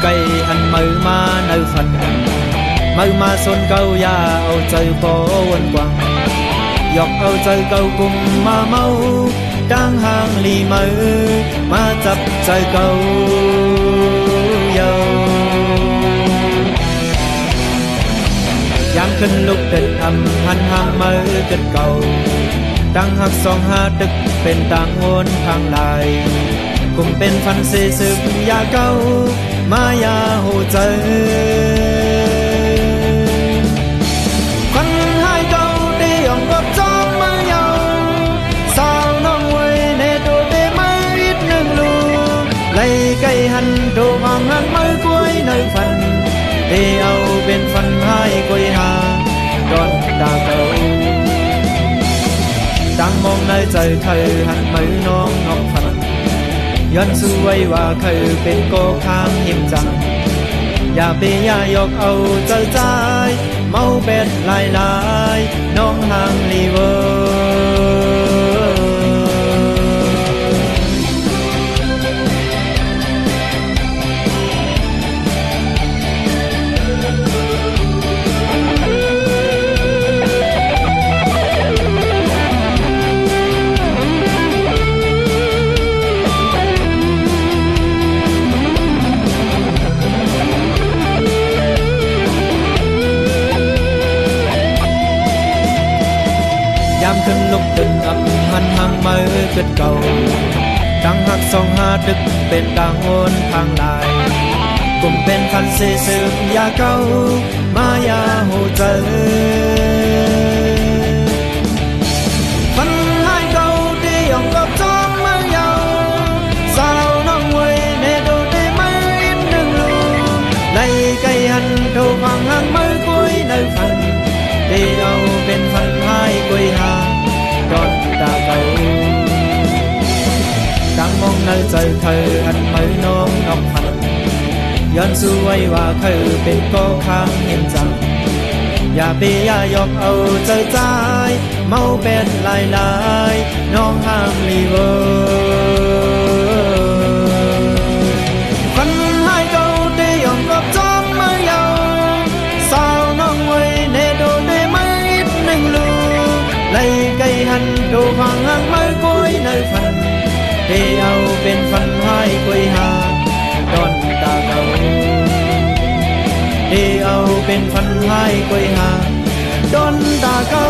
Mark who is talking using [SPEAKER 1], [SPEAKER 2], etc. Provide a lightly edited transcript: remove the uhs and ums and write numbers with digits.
[SPEAKER 1] cây anh mơ mà nơi phần mơ mà xuân câu ya âu chơi phố quần quăng dọc âu chơi câu cùng mà mau trang hàng lì mơ mà chập chơi câu dâu giang khinh lúc tình âm hành hàng mơ kết cầuตั้งหักสองหาดึกเป็นต่างโวนทางลายกุมเป็นฟันเสสึกยาเก้ามายาหูเจอฟันให้เก้าได้ยองกับจอมมือยาวสาวน้องไว้ในตัวได้ไม่อิดหนึ่งลูไล่ไก่หันโดวางหันมือกล้วยในฟันได้เอาเป็นฟันให้กล้วยหาดอนตาเก้าđang mong nơi trời thờ hạnh mấy non ngọc phật dân sư quay và khởi bên cô khang hiểm rằngอย่าไปยายกเอาใจใจเมาเป็ดลายลายน้องห่างลีเวอยามขึ้นลุกตื่นอับหันห่างมือเกิดเก่าตั้งหักสองหาดึกเป็นต่างโอนทางลายกุ่มเป็นคันเสสึกยาเก้ามายาหูเจอฟันให้เก้าที่ยองกับจอมมือยาวสาวน้องไว้ในโดได้ไม่อินหนึ่งลูไล่ไก่หันโดฟังห่างมือกล้วยในฟันได้เอาเป็นฟันให้กล้วยหาดอนตาเก่าđang mong nơi trời thờ anh mới non ngọc phật dân sư quay và khởi bên cô khang hiểm rằngอย่าไปยายกเอาใจใจเมาเป็นลายลายน้องห้ามลีเวอฟันให้เก้าได้ยองกับจอมมือยาวสาวน้องไว้ในโดได้ไม่อิดหนึ่งลูไล่ไก่หันโดฟังห่างไม่กล้วยในฟันได้เอาเป็นฟันให้กล้วยหาดอนตาเก่าได้เอาเป็นฟันให้กล้วยหาดอนตาเก่า